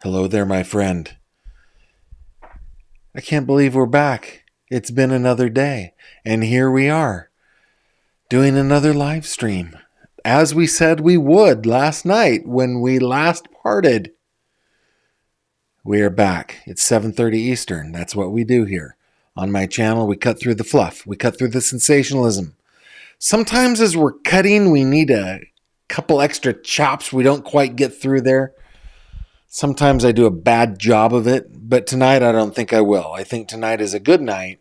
Hello there, my friend. I can't believe we're back. It's been another day, and here we are, doing another live stream. As we said we would last night when we last parted. We are back. It's 7:30 Eastern. That's what we do here. On my channel, we cut through the fluff. We cut through the sensationalism. Sometimes as we're cutting, we need a couple extra chops we don't quite get through there. Sometimes I do a bad job of it, but tonight I don't think I will. I think tonight is a good night,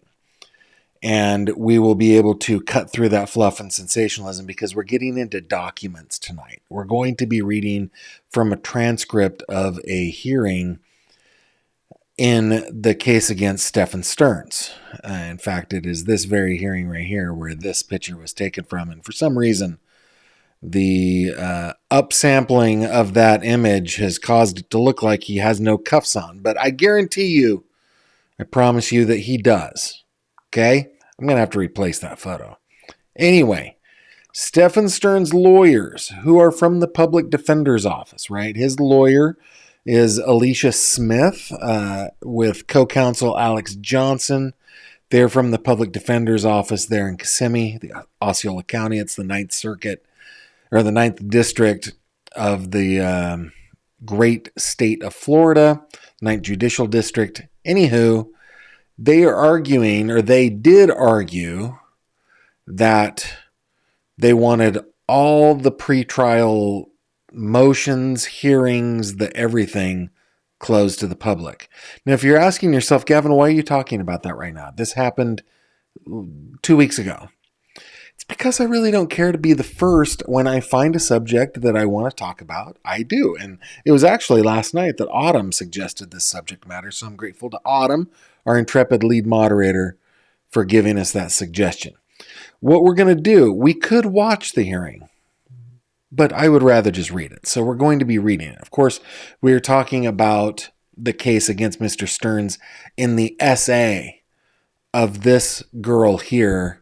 and we will be able to cut through that fluff and sensationalism because we're getting into documents tonight. We're going to be reading from a transcript of a hearing in the case against Stefan Stearns. In fact, it is this very hearing right here where this picture was taken from, and for some reason, the upsampling of that image has caused it to look like he has no cuffs on. But I guarantee you, I promise you that he does. Okay? I'm going to have to replace that photo. Anyway, Stefan Stearns' lawyers, who are from the public defender's office, right? His lawyer is Alicia Smith with co-counsel Alex Johnson. They're from the public defender's office there in Kissimmee, the Osceola County. It's the 9th Circuit, or the 9th District of the great state of Florida, 9th Judicial District. Anywho, they are arguing, or they did argue, that they wanted all the pretrial motions, hearings, the everything closed to the public. Now, if you're asking yourself, Gavin, why are you talking about that right now? This happened 2 weeks ago. It's because I really don't care to be the first when I find a subject that I want to talk about. I do. And it was actually last night that Autumn suggested this subject matter. So I'm grateful to Autumn, our intrepid lead moderator, for giving us that suggestion. What we're going to do, we could watch the hearing, but I would rather just read it. So we're going to be reading it. Of course, we're talking about the case against Mr. Stearns in the essay of this girl here,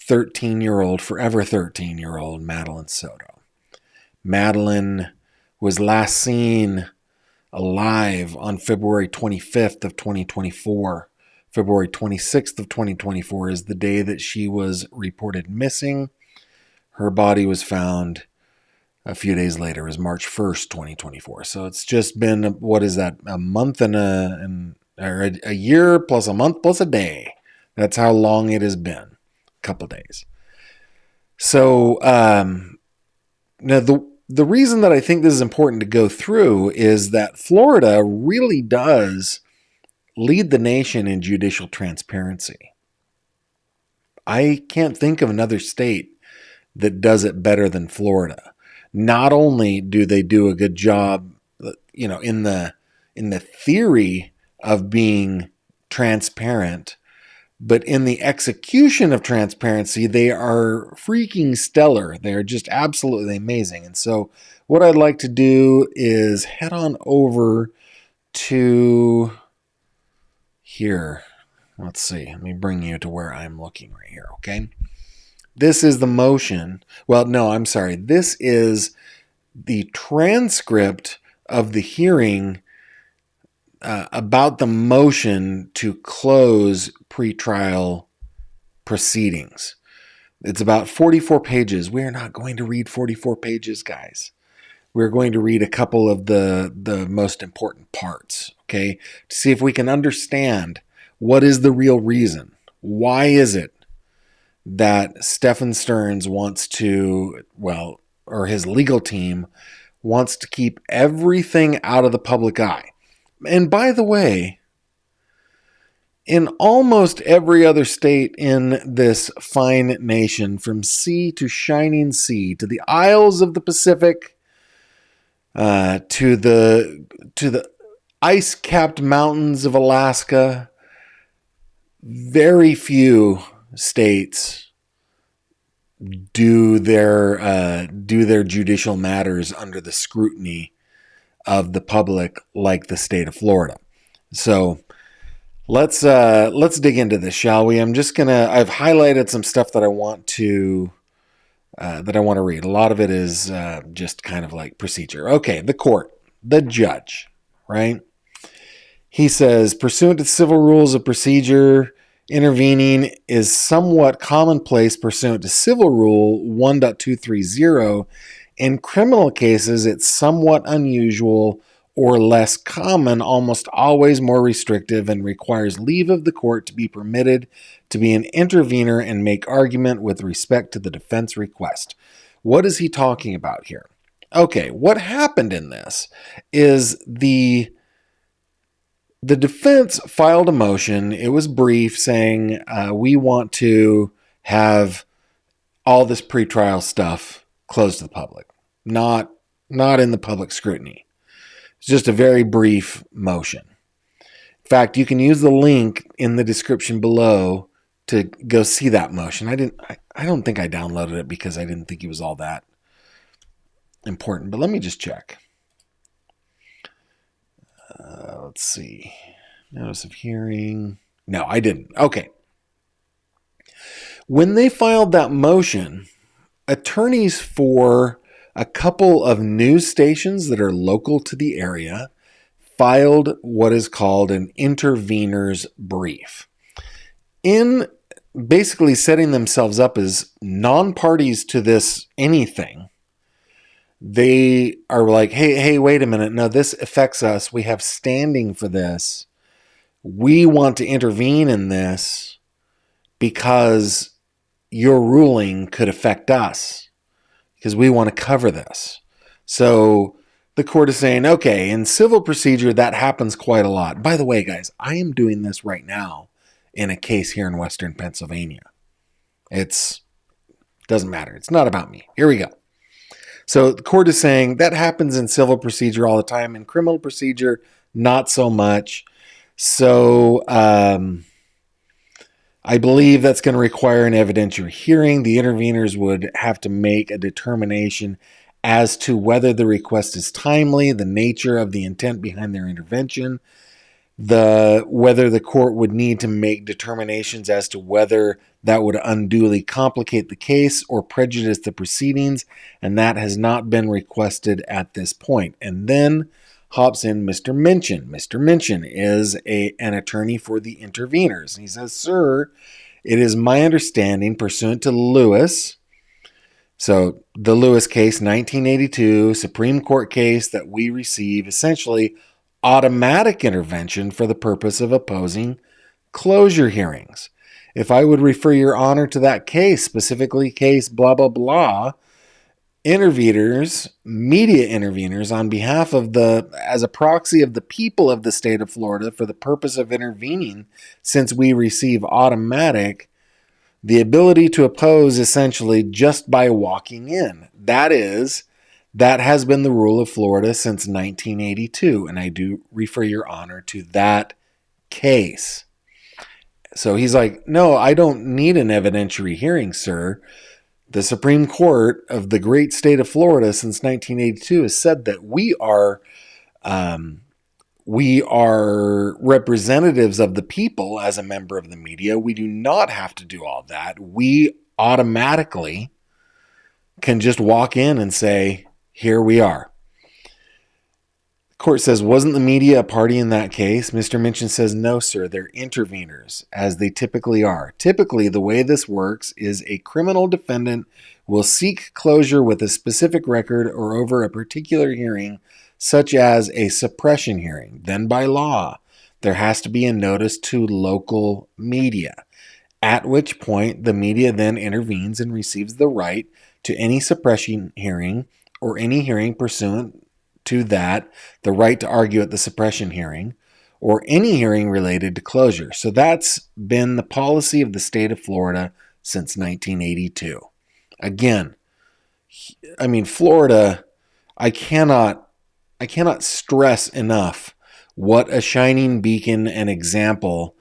13-year-old, forever 13-year-old Madeline Soto. Madeline was last seen alive on February 25th of 2024. February 26th of 2024 is the day that she was reported missing. Her body was found a few days later. It was March 1st, 2024. So it's just been, what is that, a month and a year plus a month plus a day. That's how long it has been. Couple days. So now the reason that I think this is important to go through is that Florida really does lead the nation in judicial transparency. I can't think of another state that does it better than Florida. Not only do they do a good job, in the theory of being transparent, but in the execution of transparency, they are freaking stellar. They are just absolutely amazing. And so what I'd like to do is head on over to here. Let's see. Let me bring you to where I'm looking right here, okay? This is the motion. Well, no, I'm sorry. This is the transcript of the hearing about the motion to close pretrial proceedings. It's about 44 pages. We are not going to read 44 pages, guys. We're going to read a couple of the most important parts, okay, to see if we can understand what is the real reason. Why is it that Stefan Stearns wants to, or his legal team wants to keep everything out of the public eye? And by the way, in almost every other state in this fine nation, from sea to shining sea, to the Isles of the Pacific, to the ice-capped mountains of Alaska, very few states do their judicial matters under the scrutiny of the public like the state of Florida. So let's dig into this, shall we? I've highlighted some stuff that I want to read. A lot of it is just kind of like procedure. Okay, the court, the judge, right? He says, pursuant to civil rules of procedure, intervening is somewhat commonplace pursuant to Civil Rule 1.230. In criminal cases, it's somewhat unusual or less common, almost always more restrictive, and requires leave of the court to be permitted to be an intervener and make argument with respect to the defense request. What is he talking about here? Okay, what happened in this is the defense filed a motion. It was brief, saying we want to have all this pretrial stuff closed to the public, not in the public scrutiny. It's just a very brief motion. In fact, you can use the link in the description below to go see that motion. I don't think I downloaded it because I didn't think it was all that important, but let me just check. Let's see. Notice of hearing. No, I didn't. Okay. When they filed that motion, attorneys for a couple of news stations that are local to the area filed what is called an intervener's brief. In basically setting themselves up as non-parties to this anything, they are like, hey, wait a minute. No, this affects us. We have standing for this. We want to intervene in this because your ruling could affect us, because we want to cover this. So the court is saying, okay, in civil procedure, that happens quite a lot. By the way, guys, I am doing this right now in a case here in Western Pennsylvania. Doesn't matter. It's not about me. Here we go. So the court is saying that happens in civil procedure all the time. In criminal procedure, not so much. So I believe that's going to require an evidentiary hearing. The interveners would have to make a determination as to whether the request is timely, the nature of the intent behind their intervention, whether the court would need to make determinations as to whether that would unduly complicate the case or prejudice the proceedings, and that has not been requested at this point. And then hops in Mr. Minchin. Mr. Minchin is an attorney for the interveners. He says, sir, it is my understanding, pursuant to Lewis, so the Lewis case, 1982, Supreme Court case, that we receive essentially automatic intervention for the purpose of opposing closure hearings. If I would refer your honor to that case, specifically case blah, blah, blah, interveners, media interveners on behalf of as a proxy of the people of the state of Florida for the purpose of intervening, since we receive automatic, the ability to oppose essentially just by walking in. That has been the rule of Florida since 1982, and I do refer your honor to that case. So he's like, no, I don't need an evidentiary hearing, sir. The Supreme Court of the great state of Florida since 1982 has said that we are representatives of the people as a member of the media. We do not have to do all that. We automatically can just walk in and say, here we are. The court says, wasn't the media a party in that case? Mr. Minchin says, no, sir, they're interveners, as they typically are. Typically, the way this works is a criminal defendant will seek closure with a specific record or over a particular hearing, such as a suppression hearing. Then by law, there has to be a notice to local media, at which point the media then intervenes and receives the right to any suppression hearing or any hearing pursuant to that, the right to argue at the suppression hearing, or any hearing related to closure. So that's been the policy of the state of Florida since 1982. Again, I mean, Florida, I cannot stress enough what a shining beacon and example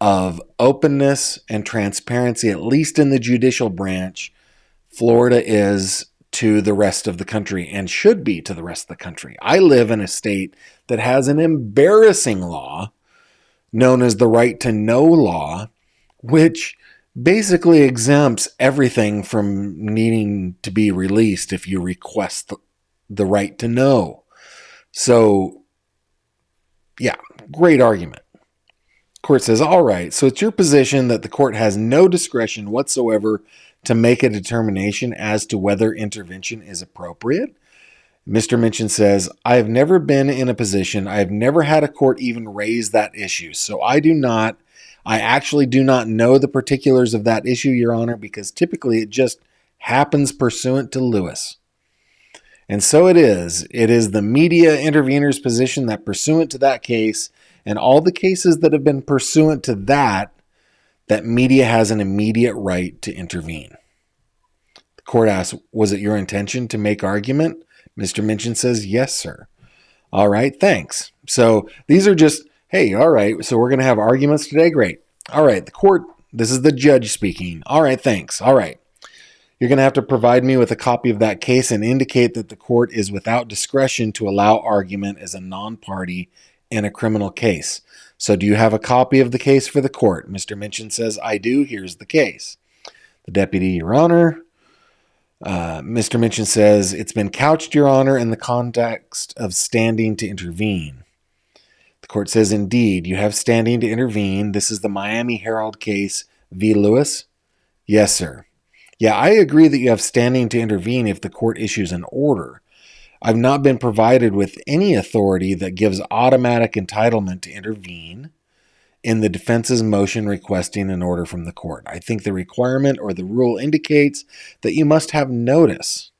of openness and transparency, at least in the judicial branch, Florida is to the rest of the country, and should be to the rest of the country. I live in a state that has an embarrassing law known as the right to know law, which basically exempts everything from needing to be released if you request the right to know. So Yeah, great argument. Court says, all right, so it's your position that the court has no discretion whatsoever to make a determination as to whether intervention is appropriate? Mr. Minchin says, I have never been in a position, I have never had a court even raise that issue. So I actually do not know the particulars of that issue, Your Honor, because typically it just happens pursuant to Lewis. And so it is. It is the media intervener's position that pursuant to that case, and all the cases that have been pursuant to that media has an immediate right to intervene. The court asks, was it your intention to make argument? Mr. Minchin says, yes, sir. All right, thanks. So these are just, hey, all right, so we're going to have arguments today? Great. All right, the court, this is the judge speaking. All right, thanks. All right. You're going to have to provide me with a copy of that case and indicate that the court is without discretion to allow argument as a non-party in a criminal case. So do you have a copy of the case for the court? Mr. Minchin says, I do. Here's the case. The deputy, Your Honor. Mr. Minchin says, it's been couched, Your Honor, in the context of standing to intervene. The court says, indeed, you have standing to intervene. This is the Miami Herald case v. Lewis. Yes, sir. Yeah, I agree that you have standing to intervene if the court issues an order. I've not been provided with any authority that gives automatic entitlement to intervene in the defense's motion requesting an order from the court. I think the requirement or the rule indicates that you must have notice.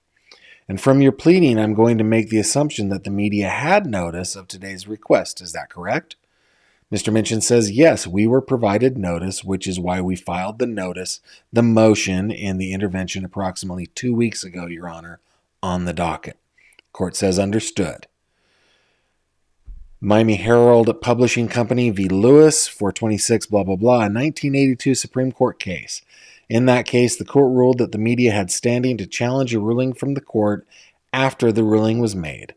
And from your pleading, I'm going to make the assumption that the media had notice of today's request. Is that correct? Mr. Minchin says, yes, we were provided notice, which is why we filed the motion in the intervention approximately 2 weeks ago, Your Honor, on the docket. Court says, understood. Miami Herald Publishing Company v. Lewis, 426, blah, blah, blah, a 1982 Supreme Court case. In that case, the court ruled that the media had standing to challenge a ruling from the court after the ruling was made.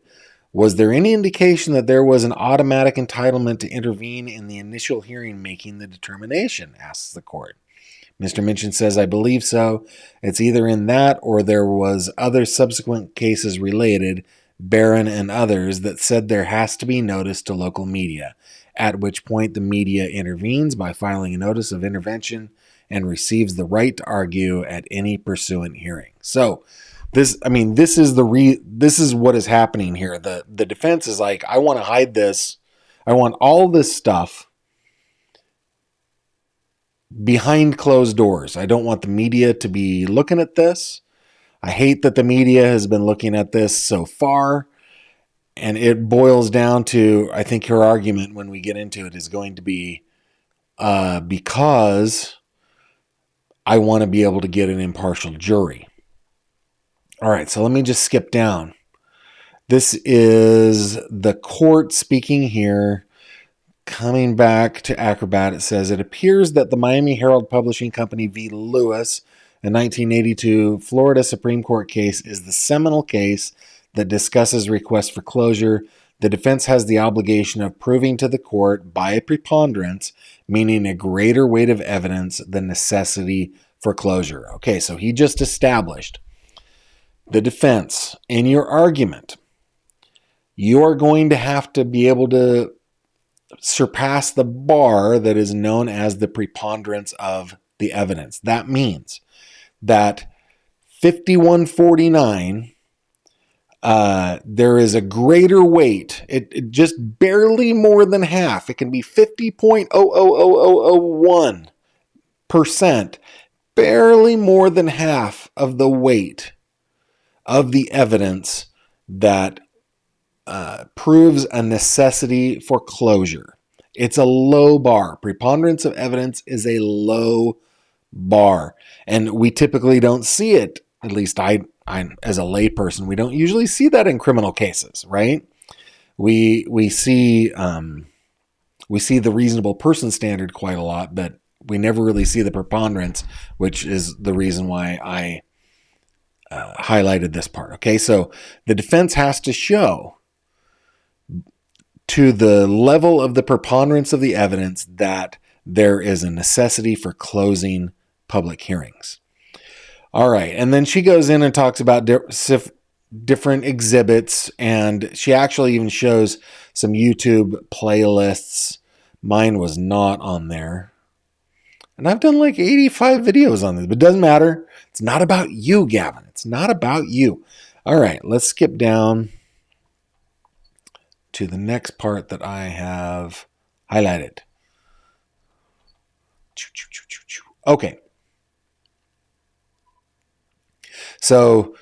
Was there any indication that there was an automatic entitlement to intervene in the initial hearing making the determination? Asks the court. Mr. Minchin says, I believe so. It's either in that or there was other subsequent cases related, Barron and others, that said there has to be notice to local media, at which point the media intervenes by filing a notice of intervention and receives the right to argue at any pursuant hearing. So this is what is happening here. The defense is like, I want to hide this. I want all this stuff behind closed doors. I don't want the media to be looking at this. I hate that the media has been looking at this so far. And it boils down to, I think her argument when we get into it is going to be because I want to be able to get an impartial jury. All right, so let me just skip down. This is the court speaking here. Coming back to Acrobat, it says, it appears that the Miami Herald Publishing Company v. Lewis, a 1982 Florida Supreme Court case, is the seminal case that discusses requests for closure. The defense has the obligation of proving to the court by a preponderance, meaning a greater weight of evidence, the necessity for closure. Okay, so he just established the defense. In your argument, you are going to have to be able to surpass the bar that is known as the preponderance of the evidence. That means that 5149, there is a greater weight. It just barely more than half. It can be 50.00001%, barely more than half of the weight of the evidence that proves a necessity for closure. It's a low bar. Preponderance of evidence is a low bar. And we typically don't see it, at least I as a layperson, we don't usually see that in criminal cases, right? We see the reasonable person standard quite a lot, but we never really see the preponderance, which is the reason why I highlighted this part. Okay, so the defense has to show to the level of the preponderance of the evidence that there is a necessity for closing public hearings. All right, and then she goes in and talks about different exhibits, and she actually even shows some YouTube playlists. Mine was not on there. And I've done like 85 videos on this, but it doesn't matter. It's not about you, Gavin. It's not about you. All right, let's skip down to the next part that I have highlighted. Okay. So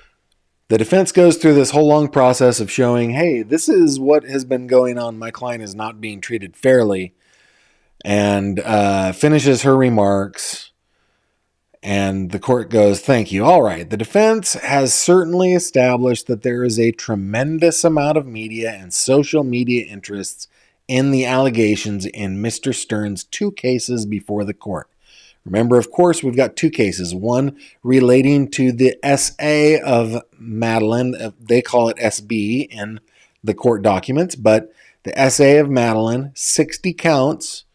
the defense goes through this whole long process of showing, hey, this is what has been going on. My client is not being treated fairly, and finishes her remarks. And the court goes, thank you. All right. The defense has certainly established that there is a tremendous amount of media and social media interests in the allegations in Mr. Stern's 2 cases before the court. Remember, of course, we've got 2 cases. One relating to the SA of Madeleine. They call it SB in the court documents, but the SA of Madeleine, 60 counts.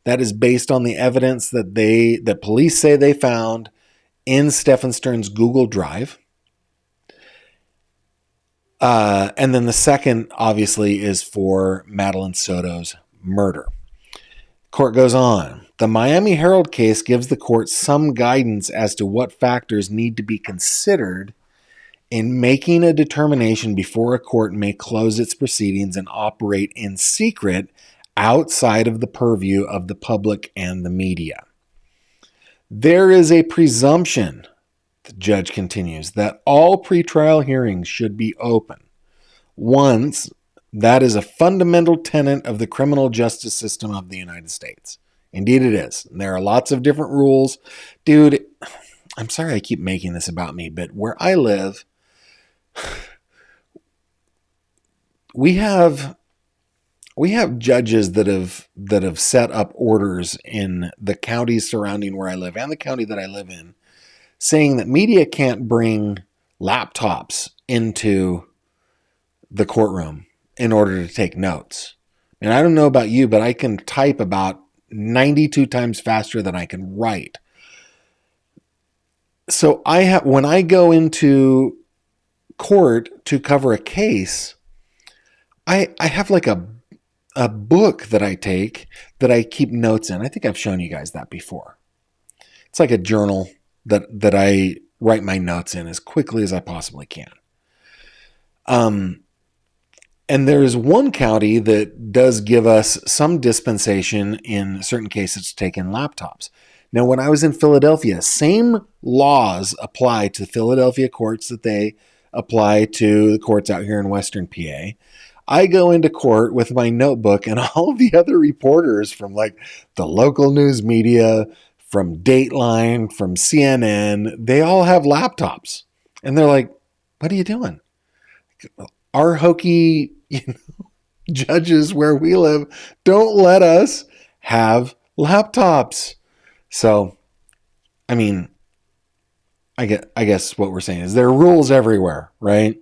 That is based on the evidence that police say they found in Stephen Stern's Google Drive. And then the second, obviously, is for Madeleine Soto's murder. Court goes on. The Miami Herald case gives the court some guidance as to what factors need to be considered in making a determination before a court may close its proceedings and operate in secret outside of the purview of the public and the media. There is a presumption, the judge continues, that all pretrial hearings should be open. Once, that is a fundamental tenet of the criminal justice system of the United States. Indeed it is. There are lots of different rules. Dude, I'm sorry I keep making this about me, but where I live, we have judges that have set up orders in the counties surrounding where I live and the county that I live in, saying that media can't bring laptops into the courtroom in order to take notes. And I don't know about you, but I can type about 92 times faster than I can write. So when I go into court to cover a case, I have like a book that I take that I keep notes in. I think I've shown you guys that before. It's like a journal that I write my notes in as quickly as I possibly can. And there is one county that does give us some dispensation in certain cases to take in laptops. Now, when I was in Philadelphia, same laws apply to Philadelphia courts that they apply to the courts out here in Western PA. I go into court with my notebook, and all of the other reporters from like the local news media, from Dateline, from CNN, they all have laptops. And they're like, what are you doing? Our hokey judges where we live don't let us have laptops. So, I mean, I guess what we're saying is there are rules everywhere, right?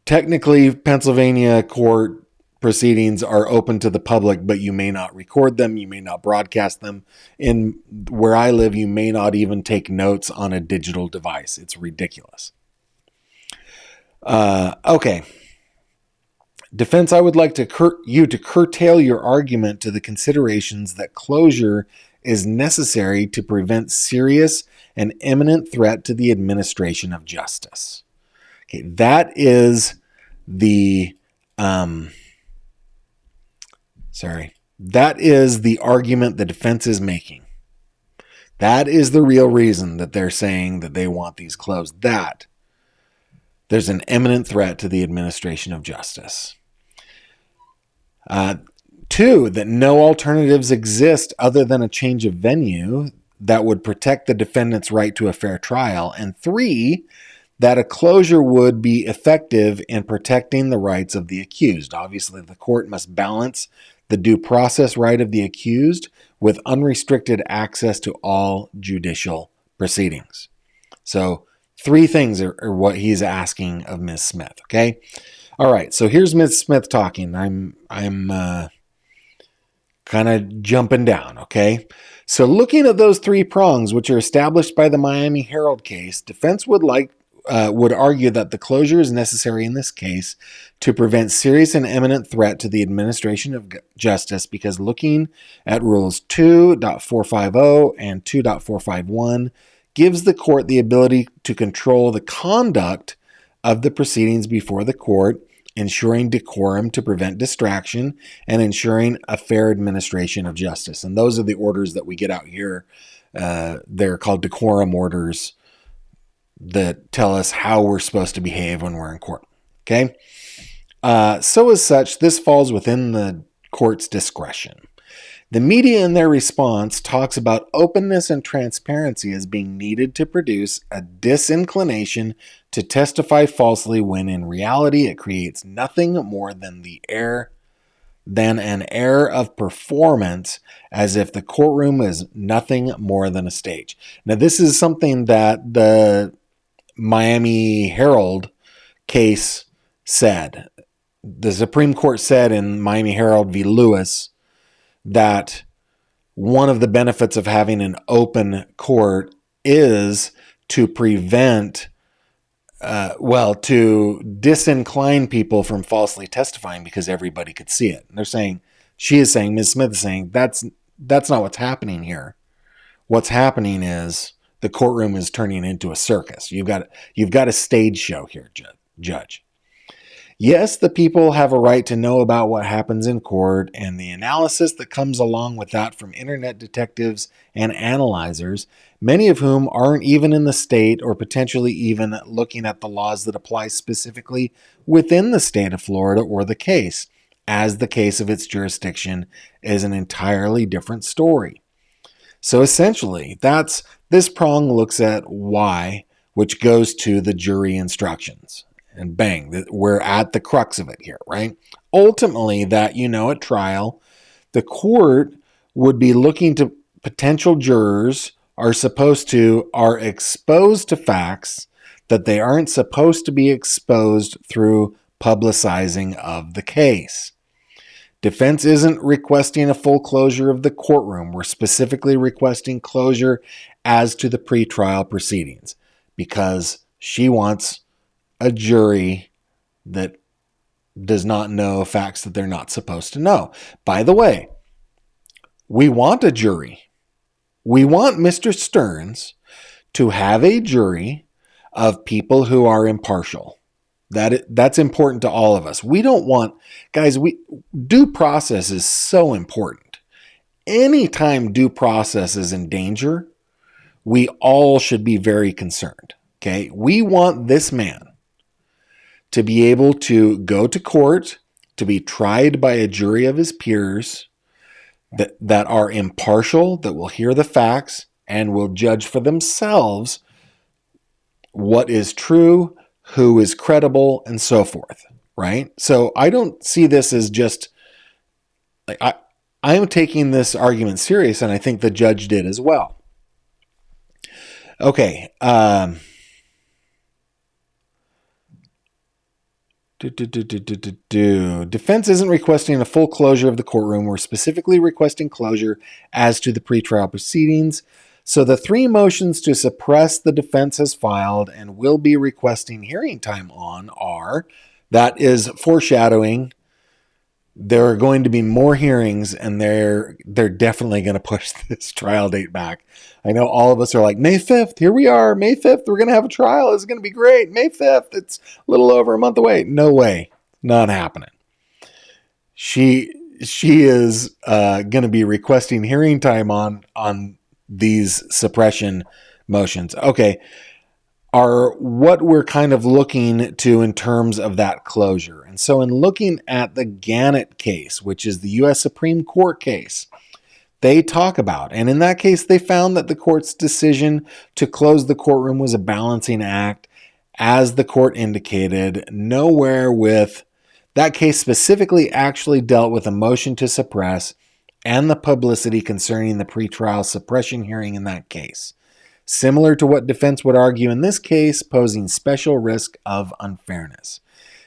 Technically, Pennsylvania court proceedings are open to the public, but you may not record them. You may not broadcast them. In where I live, you may not even take notes on a digital device. It's ridiculous. Okay. Defense, I would like to you to curtail your argument to the considerations that closure is necessary to prevent serious and imminent threat to the administration of justice. Okay, that is the that is the argument the defense is making. That is the real reason that they're saying that they want these closed. That there's an imminent threat to the administration of justice. 2, that no alternatives exist other than a change of venue that would protect the defendant's right to a fair trial. And 3, that a closure would be effective in protecting the rights of the accused. Obviously, the court must balance the due process right of the accused with unrestricted access to all judicial proceedings. So 3 things are what he's asking of Ms. Smith, okay? All right, so here's Ms. Smith talking. I'm kind of jumping down, okay? So looking at those 3 prongs, which are established by the Miami Herald case, defense would like would argue that the closure is necessary in this case to prevent serious and imminent threat to the administration of justice, because looking at rules 2.450 and 2.451 gives the court the ability to control the conduct of the proceedings before the court, ensuring decorum to prevent distraction, and ensuring a fair administration of justice. And those are the orders that we get out here. They're called decorum orders that tell us how we're supposed to behave when we're in court. Okay? So as such, this falls within the court's discretion. The media in their response talks about openness and transparency as being needed to produce a disinclination to testify falsely, when in reality it creates nothing more than an air of performance, as if the courtroom is nothing more than a stage. Now, this is something that the Miami Herald case said. The Supreme Court said in Miami Herald v. Lewis that one of the benefits of having an open court is to prevent, to disincline people from falsely testifying, because everybody could see it. And Ms. Smith is saying, that's not what's happening here. What's happening is the courtroom is turning into a circus. You've got a stage show here, Judge. Yes, the people have a right to know about what happens in court, and the analysis that comes along with that from internet detectives and analyzers, many of whom aren't even in the state or potentially even looking at the laws that apply specifically within the state of Florida or the case, as the case of its jurisdiction is an entirely different story. So essentially, this prong looks at why, which goes to the jury instructions. And bang, we're at the crux of it here, right? Ultimately, that, at trial, the court would be looking to potential jurors are exposed to facts that they aren't supposed to be exposed through publicizing of the case. Defense isn't requesting a full closure of the courtroom. We're specifically requesting closure as to the pretrial proceedings, because she wants a jury that does not know facts that they're not supposed to know. By the way, we want a jury. We want Mr. Stearns to have a jury of people who are impartial. That's important to all of us. We don't want, guys, due process is so important. Anytime due process is in danger, we all should be very concerned. Okay? We want this man to be able to go to court, to be tried by a jury of his peers that are impartial, that will hear the facts and will judge for themselves what is true, who is credible, and so forth, right? So I don't see this as just, I am taking this argument serious, and I think the judge did as well. Okay, Defense isn't requesting a full closure of the courtroom. We're specifically requesting closure as to the pretrial proceedings. So the 3 motions to suppress the defense has filed and will be requesting hearing time on are, that is foreshadowing, there are going to be more hearings, and they're definitely going to push this trial date back. I know all of us are like, May 5th, here we are, May 5th, we're going to have a trial, it's going to be great, May 5th, it's a little over a month away. No way, not happening. She is going to be requesting hearing time on these suppression motions. Okay, are what we're kind of looking to in terms of that closure. And so in looking at the Gannett case, which is the U.S. Supreme Court case, they talk about, and in that case, they found that the court's decision to close the courtroom was a balancing act, as the court indicated. Nowhere with that case specifically actually dealt with a motion to suppress and the publicity concerning the pretrial suppression hearing in that case. Similar to what defense would argue in this case, posing special risk of unfairness.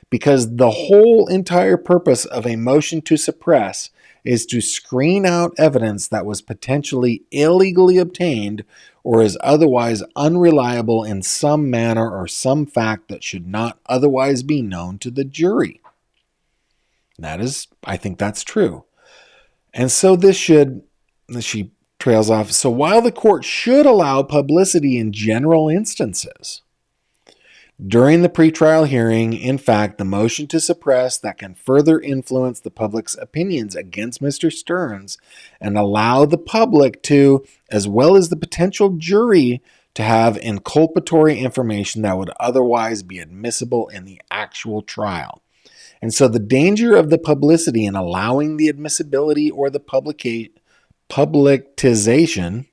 Because the whole entire purpose of a motion to suppress is to screen out evidence that was potentially illegally obtained or is otherwise unreliable in some manner or some fact that should not otherwise be known to the jury. I think that's true. And so she trails off. So while the court should allow publicity in general instances, during the pretrial hearing, in fact, the motion to suppress that can further influence the public's opinions against Mr. Stearns and allow the public to, as well as the potential jury, to have inculpatory information that would otherwise be admissible in the actual trial. And so the danger of the publicity in allowing the admissibility or the publicization,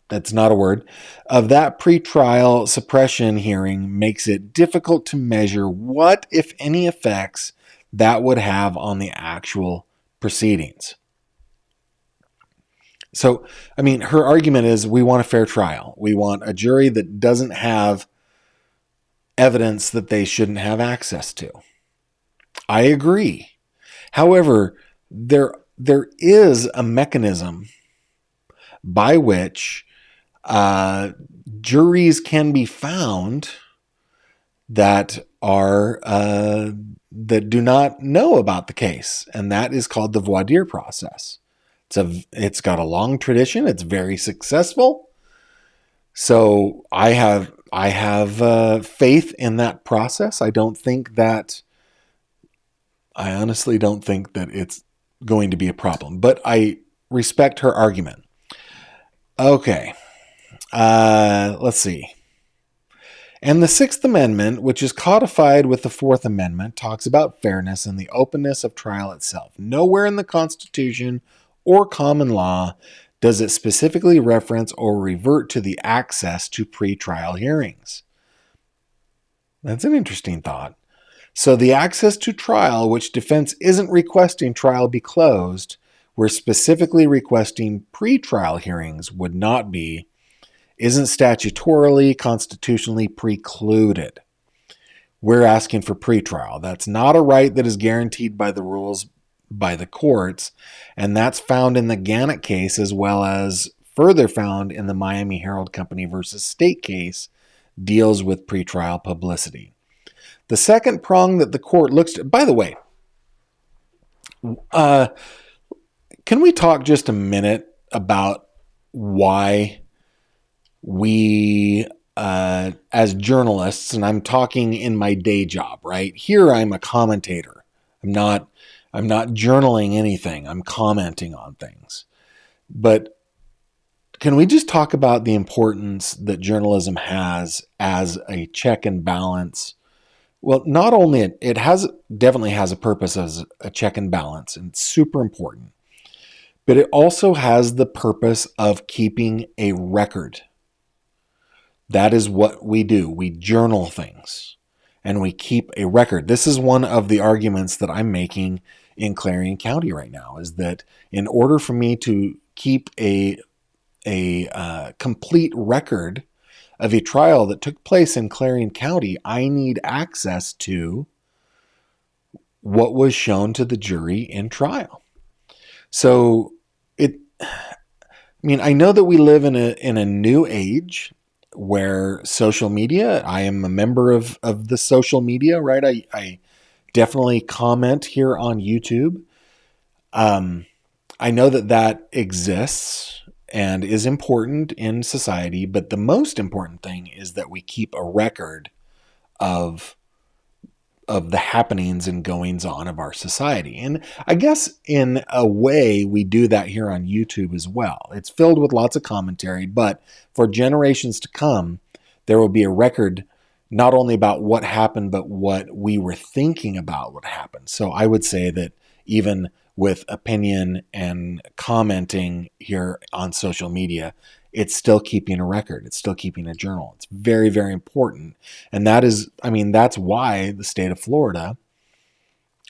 that's not a word, of that pretrial suppression hearing makes it difficult to measure what, if any, effects that would have on the actual proceedings. So, her argument is we want a fair trial. We want a jury that doesn't have evidence that they shouldn't have access to. I agree. However, there is a mechanism by which juries can be found that are that do not know about the case, and that is called the voir dire process. It's got a long tradition. It's very successful. So I have faith in that process. I honestly don't think that it's going to be a problem, but I respect her argument. Okay. Let's see. And the Sixth Amendment, which is codified with the Fourth Amendment, talks about fairness and the openness of trial itself. Nowhere in the Constitution or common law does it specifically reference or revert to the access to pretrial hearings. That's an interesting thought. So the access to trial, which defense isn't requesting trial be closed, we're specifically requesting pretrial hearings isn't statutorily, constitutionally precluded. We're asking for pretrial. That's not a right that is guaranteed by the rules by the courts, and that's found in the Gannett case as well as further found in the Miami Herald Company versus State case deals with pretrial publicity. The second prong that the court looks at, by the way, can we talk just a minute about why we, as journalists, and I'm talking in my day job, right? Here I'm a commentator. I'm not journaling anything. I'm commenting on things. But can we just talk about the importance that journalism has as a check and balance? Well, not only it definitely has a purpose as a check and balance, and it's super important, but it also has the purpose of keeping a record. That is what we do. We journal things and we keep a record. This is one of the arguments that I'm making in Clarion County right now, is that in order for me to keep a complete record of a trial that took place in Clarion County, I need access to what was shown to the jury in trial. So I know that we live in a new age where social media, I am a member of the social media, right? I definitely comment here on YouTube. I know that exists and is important in society, but the most important thing is that we keep a record of the happenings and goings on of our society. And I guess in a way we do that here on YouTube as well. It's filled with lots of commentary, but for generations to come, there will be a record not only about what happened, but what we were thinking about what happened. So I would say that even with opinion and commenting here on social media, it's still keeping a record. It's still keeping a journal. It's very, very important. And that's why the state of Florida,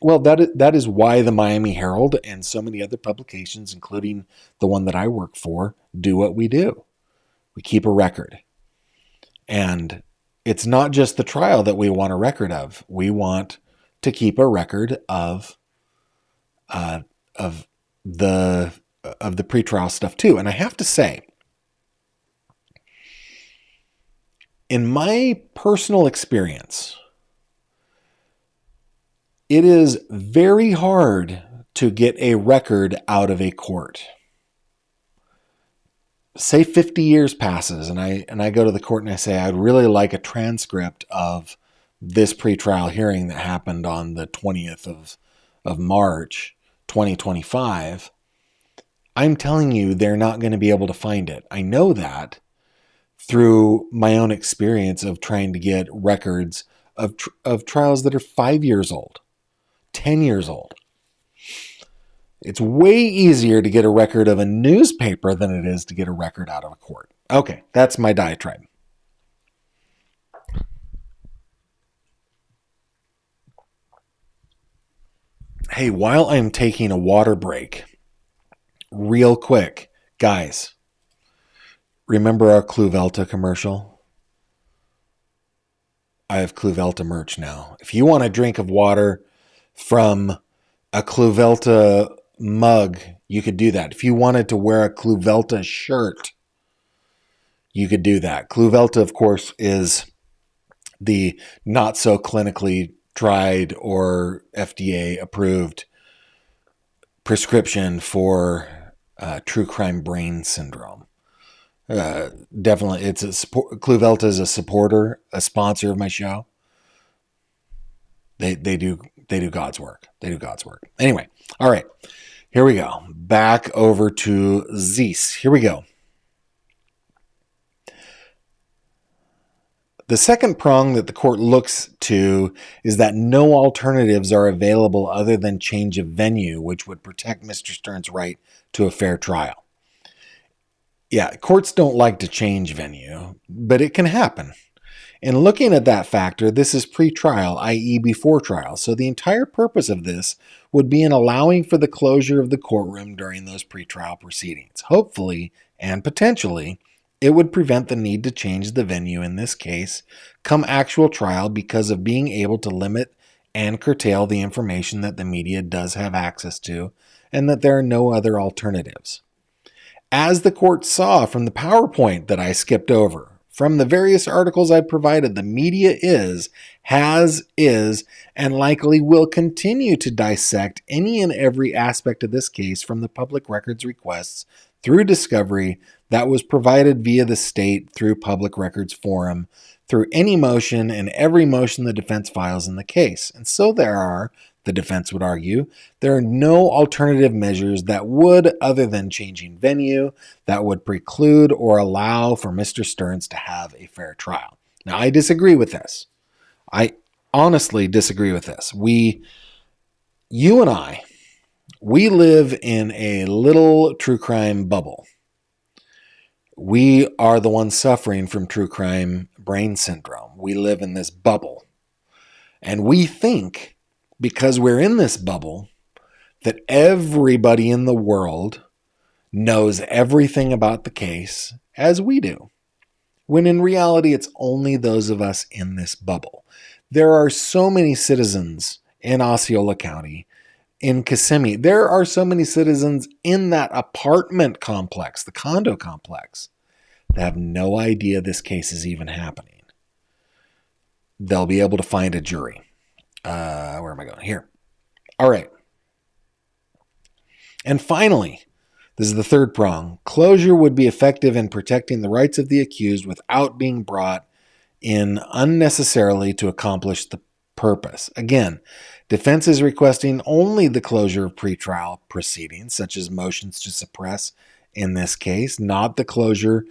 that is why the Miami Herald and so many other publications, including the one that I work for, do what we do. We keep a record. And it's not just the trial that we want a record of. We want to keep a record of of the pretrial stuff too. And I have to say, in my personal experience, it is very hard to get a record out of a court. Say 50 years passes and I go to the court and I say, I'd really like a transcript of this pretrial hearing that happened on the 20th of March, 2025. I'm telling you, they're not going to be able to find it. I know that through my own experience of trying to get records of trials that are 5 years old, 10 years old. It's way easier to get a record of a newspaper than it is to get a record out of a court. Okay, that's my diatribe. Hey, while I'm taking a water break, real quick, guys, remember our Cluvelta commercial? I have Cluvelta merch now. If you want a drink of water from a Cluvelta mug, you could do that. If you wanted to wear a Cluvelta shirt, you could do that. Cluvelta, of course, is the not so clinically tried or FDA approved prescription for true crime brain syndrome. Definitely, it's a support. Cluvelta is a supporter, a sponsor of my show. They do God's work. They do God's work. Anyway, all right, here we go. Back over to Zeus. Here we go. The second prong that the court looks to is that no alternatives are available other than change of venue, which would protect Mr. Stern's right to a fair trial. Yeah, courts don't like to change venue, but it can happen. And looking at that factor, this is pre-trial, i.e. before trial. So the entire purpose of this would be in allowing for the closure of the courtroom during those pre-trial proceedings. Hopefully, and potentially, it would prevent the need to change the venue in this case come actual trial because of being able to limit and curtail the information that the media does have access to and that there are no other alternatives. As the court saw from the PowerPoint that I skipped over, from the various articles I provided, the media is, and likely will continue to dissect any and every aspect of this case from the public records requests through discovery that was provided via the state through Public Records Forum, through any motion and every motion the defense files in the case. And so the defense would argue, there are no alternative measures that would, other than changing venue, that would preclude or allow for Mr. Stearns to have a fair trial. Now, I disagree with this. I honestly disagree with this. You and I, we live in a little true crime bubble. We are the ones suffering from true crime brain syndrome. We live in this bubble. And we think, because we're in this bubble, that everybody in the world knows everything about the case as we do. When in reality, it's only those of us in this bubble. There are so many citizens in Osceola County, in Kissimmee. There are so many citizens in that apartment complex, the condo complex, that have no idea this case is even happening. They'll be able to find a jury. Where am I going? Here. All right. And finally, this is the third prong. Closure would be effective in protecting the rights of the accused without being brought in unnecessarily to accomplish the purpose. Again, defense is requesting only the closure of pretrial proceedings, such as motions to suppress in this case, not the closure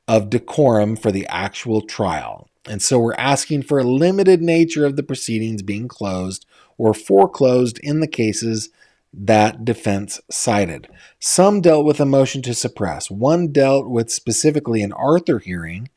of decorum for the actual trial. And so we're asking for a limited nature of the proceedings being closed or foreclosed in the cases that defense cited. Some dealt with a motion to suppress. One dealt with specifically an Arthur hearing,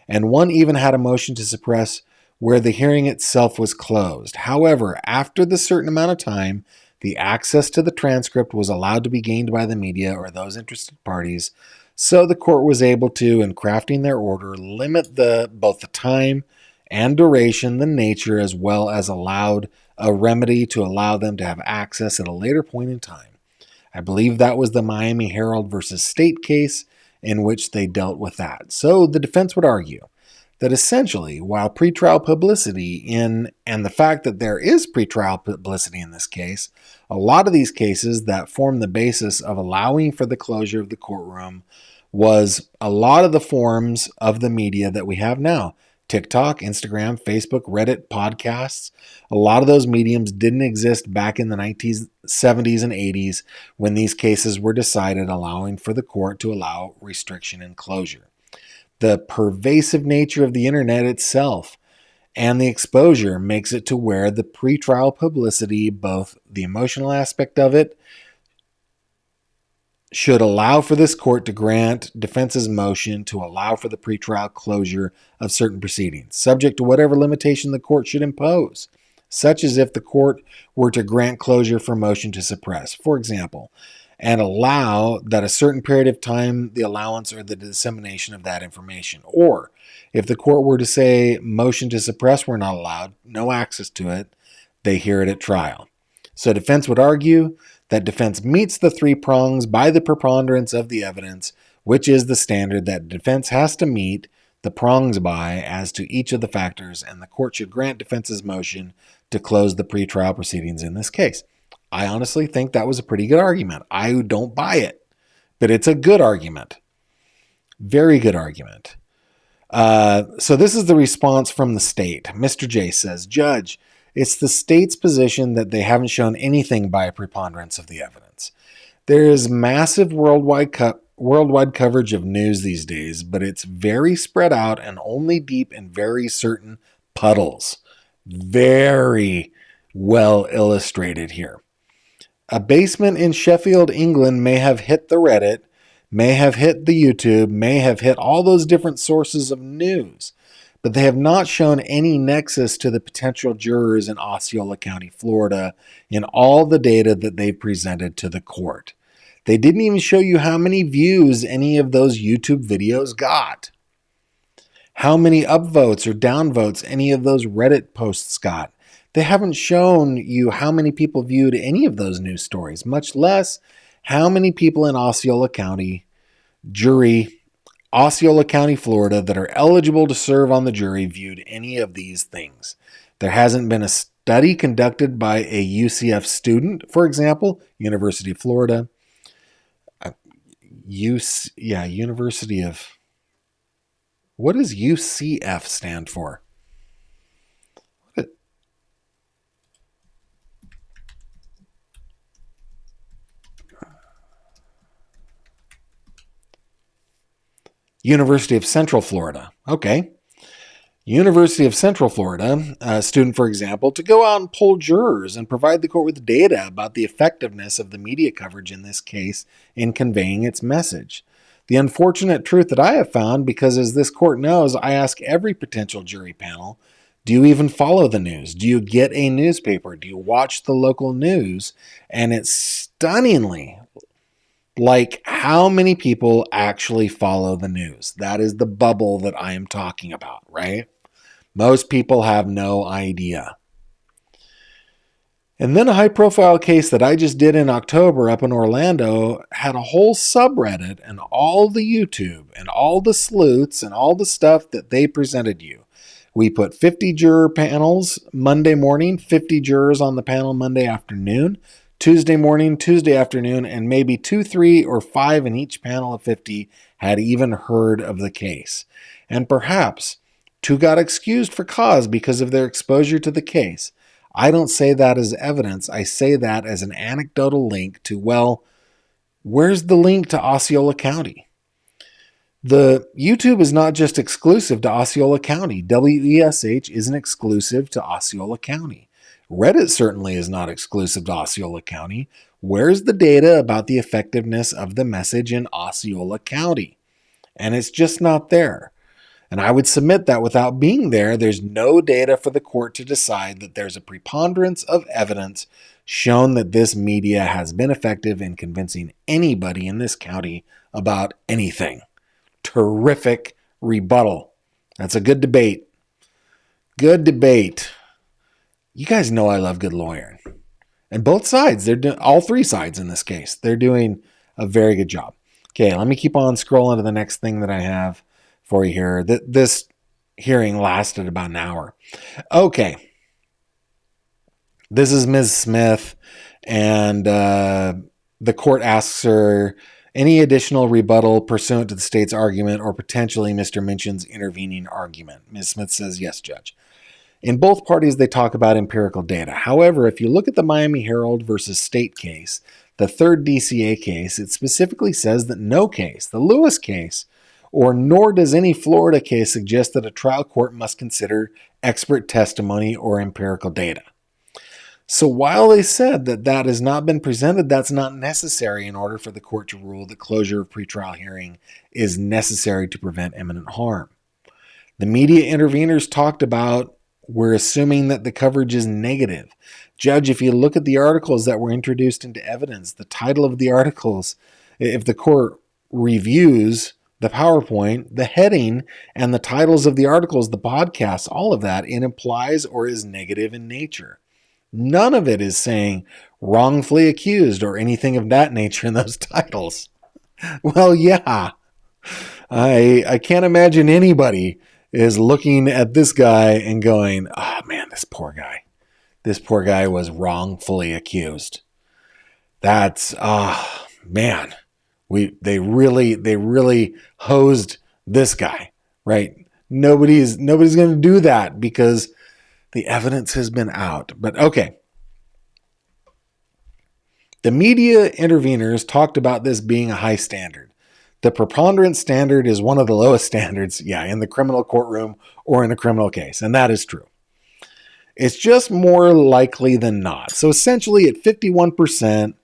and one even had a motion to suppress where the hearing itself was closed. However, after the certain amount of time, the access to the transcript was allowed to be gained by the media or those interested parties. So the court was able to, in crafting their order, limit both the time and duration, the nature, as well as allowed a remedy to allow them to have access at a later point in time. I believe that was the Miami Herald versus State case in which they dealt with that. So the defense would argue that essentially, while pretrial publicity and the fact that there is pretrial publicity in this case, a lot of these cases that form the basis of allowing for the closure of the courtroom was a lot of the forms of the media that we have now. TikTok, Instagram, Facebook, Reddit, podcasts. A lot of those mediums didn't exist back in the 1970s and 80s when these cases were decided, allowing for the court to allow restriction and closure. The pervasive nature of the internet itself and the exposure makes it to where the pretrial publicity, both the emotional aspect of it, should allow for this court to grant defense's motion to allow for the pretrial closure of certain proceedings, subject to whatever limitation the court should impose, such as if the court were to grant closure for motion to suppress, for example, and allow that a certain period of time the allowance or the dissemination of that information. Or if the court were to say motion to suppress were not allowed, no access to it, they hear it at trial. So defense would argue that defense meets the three prongs by the preponderance of the evidence, which is the standard that defense has to meet the prongs by as to each of the factors, and the court should grant defense's motion to close the pretrial proceedings in this case. I honestly think that was a pretty good argument. I don't buy it, but it's a good argument. Very good argument. So this is the response from the state. Mr. J says, Judge, it's the state's position that they haven't shown anything by a preponderance of the evidence. There is massive worldwide coverage of news these days, but it's very spread out and only deep in very certain puddles. Very well illustrated here. A basement in Sheffield, England may have hit the Reddit, may have hit the YouTube, may have hit all those different sources of news, but they have not shown any nexus to the potential jurors in Osceola County, Florida, in all the data that they presented to the court. They didn't even show you how many views any of those YouTube videos got, how many upvotes or downvotes any of those Reddit posts got. They haven't shown you how many people viewed any of those news stories, much less how many people in Osceola County jury, Osceola County, Florida, that are eligible to serve on the jury viewed any of these things. There hasn't been a study conducted by a UCF student, for example, University of Florida. University of... What does UCF stand for? University of Central Florida. Okay. University of Central Florida, a student, for example, to go out and poll jurors and provide the court with data about the effectiveness of the media coverage in this case in conveying its message. The unfortunate truth that I have found, because as this court knows, I ask every potential jury panel, do you even follow the news? Do you get a newspaper? Do you watch the local news? And it's stunningly like how many people actually follow the news. That is the bubble that I am talking about, right? Most people have no idea. And then a high-profile case that I just did in October up in Orlando had a whole subreddit and all the YouTube and all the sleuths and all the stuff that they presented you. We put 50 juror panels Monday morning, 50 jurors on the panel Monday afternoon, Tuesday morning, Tuesday afternoon, and maybe 2, 3, or 5 in each panel of 50 had even heard of the case. And perhaps 2 got excused for cause because of their exposure to the case. I don't say that as evidence. I say that as an anecdotal link to, well, where's the link to Osceola County? The YouTube is not just exclusive to Osceola County. WESH isn't exclusive to Osceola County. Reddit certainly is not exclusive to Osceola County. Where's the data about the effectiveness of the message in Osceola County? And it's just not there. And I would submit that without being there, there's no data for the court to decide that there's a preponderance of evidence shown that this media has been effective in convincing anybody in this county about anything. Terrific rebuttal. That's a good debate. Good debate. You guys know I love good lawyering. And both sides, all three sides in this case, they're doing a very good job. Okay, let me keep on scrolling to the next thing that I have for you here. This hearing lasted about an hour. Okay. This is Ms. Smith, and the court asks her any additional rebuttal pursuant to the state's argument or potentially Mr. Minchin's intervening argument. Ms. Smith says, yes, Judge. In both parties, they talk about empirical data. However, if you look at the Miami Herald versus State case, the third DCA case, it specifically says that no case, the Lewis case, or nor does any Florida case suggest that a trial court must consider expert testimony or empirical data. So while they said that that has not been presented, that's not necessary in order for the court to rule that closure of pretrial hearing is necessary to prevent imminent harm. The media interveners talked about, we're assuming that the coverage is negative. Judge, if you look at the articles that were introduced into evidence, the title of the articles, if the court reviews the PowerPoint, the heading, and the titles of the articles, the podcasts, all of that, it implies or is negative in nature. None of it is saying wrongfully accused or anything of that nature in those titles. Well, yeah, I can't imagine anybody is looking at this guy and going, oh man, this poor guy was wrongfully accused. That's, man, they really hosed this guy, right? Nobody's going to do that because the evidence has been out. But okay. The media interveners talked about this being a high standard. The preponderance standard is one of the lowest standards, in the criminal courtroom or in a criminal case, and that is true. It's just more likely than not. So essentially at 51%,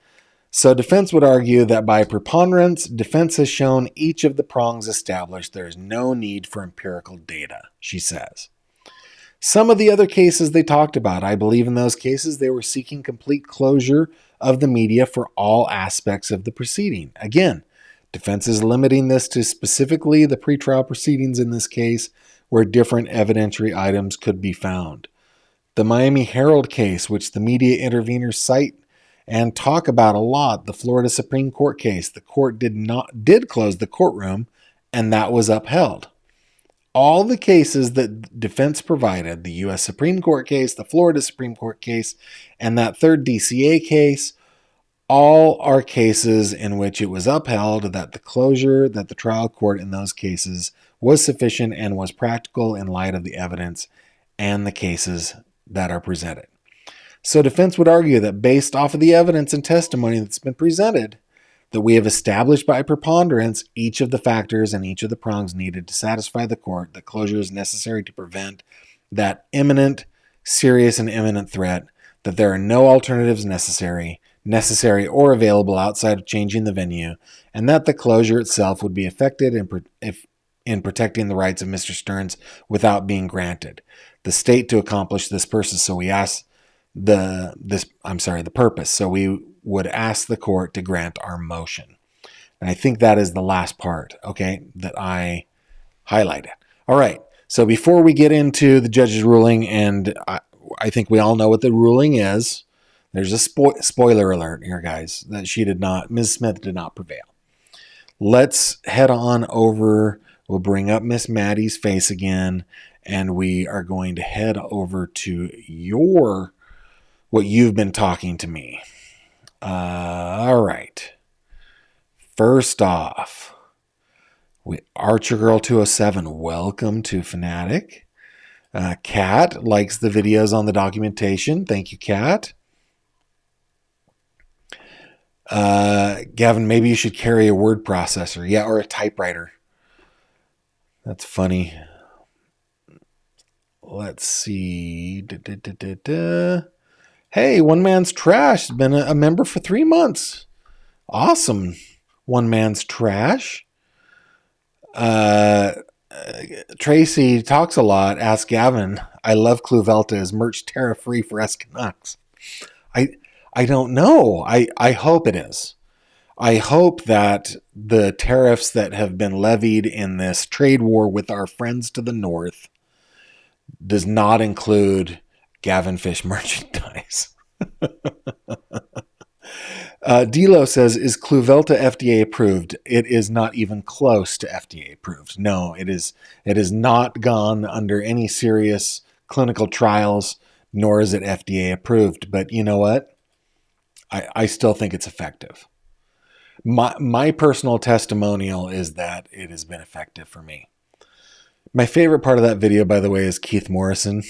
so defense would argue that by preponderance, defense has shown each of the prongs established. There is no need for empirical data, she says. Some of the other cases they talked about, I believe in those cases, they were seeking complete closure of the media for all aspects of the proceeding. Again, defense is limiting this to specifically the pretrial proceedings in this case where different evidentiary items could be found. The Miami Herald case, which the media interveners cite and talk about a lot, the Florida Supreme Court case, the court did close the courtroom and that was upheld. All the cases that defense provided, the U.S. Supreme Court case, the Florida Supreme Court case, and that third DCA case, all are cases in which it was upheld that the closure, that the trial court in those cases was sufficient and was practical in light of the evidence and the cases that are presented. So defense would argue that based off of the evidence and testimony that's been presented, that we have established by preponderance each of the factors and each of the prongs needed to satisfy the court that closure is necessary to prevent that imminent, serious, and imminent threat, that there are no alternatives necessary or available outside of changing the venue, and that the closure itself would be effected in protecting the rights of Mr. Stearns without being granted. The state to accomplish this purpose, so we ask the purpose. So we would ask the court to grant our motion. And I think that is the last part, okay, that I highlighted. All right. So before we get into the judge's ruling, and I think we all know what the ruling is, there's a spoiler alert here, guys, that Ms. Smith did not prevail. Let's head on over. We'll bring up Miss Maddie's face again, and we are going to head over to what you've been talking to me. All right. First off, Archer Girl 207, welcome to Fanatic. Kat likes the videos on the documentation. Thank you, Kat. Gavin, maybe you should carry a word processor. Or a typewriter. That's funny. Let's see. Hey, One Man's Trash has been a member for 3 months. Awesome. One Man's Trash. Tracy talks a lot. Ask Gavin. I love Cluvelta. Is merch tariff free for us Canucks? I don't know. I hope it is. I hope that the tariffs that have been levied in this trade war with our friends to the north does not include Gavin Fish merchandise. Dilo says, is Cluvelta FDA approved? It is not even close to FDA approved. No, it is not gone under any serious clinical trials, nor is it FDA approved. But you know what? I still think it's effective. My personal testimonial is that it has been effective for me. My favorite part of that video, by the way, is Keith Morrison.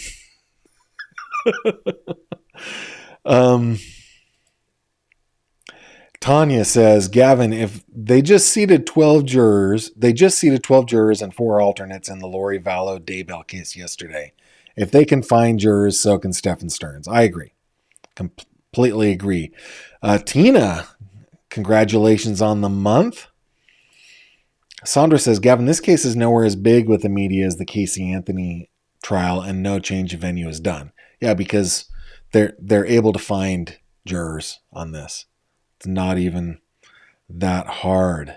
Tanya says, Gavin, if they just seated 12 jurors and 4 alternates in the Lori Vallow Daybell case yesterday. If they can find jurors, so can Stephen Stearns. I agree. Completely agree. Tina, congratulations on the month. Sandra says, Gavin, this case is nowhere as big with the media as the Casey Anthony trial, and no change of venue is done. Yeah, because they're able to find jurors on this. It's not even that hard.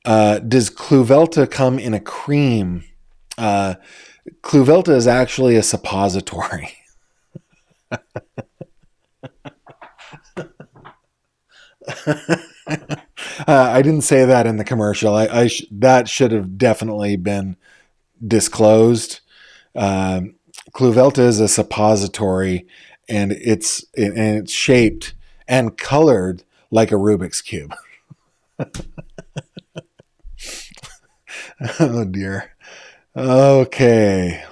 Does Cluvelta come in a cream? Cluvelta is actually a suppository. I didn't say that in the commercial. That should have definitely been disclosed. Cluvelta is a suppository, and it's shaped and colored like a Rubik's Cube. Oh, dear. Okay.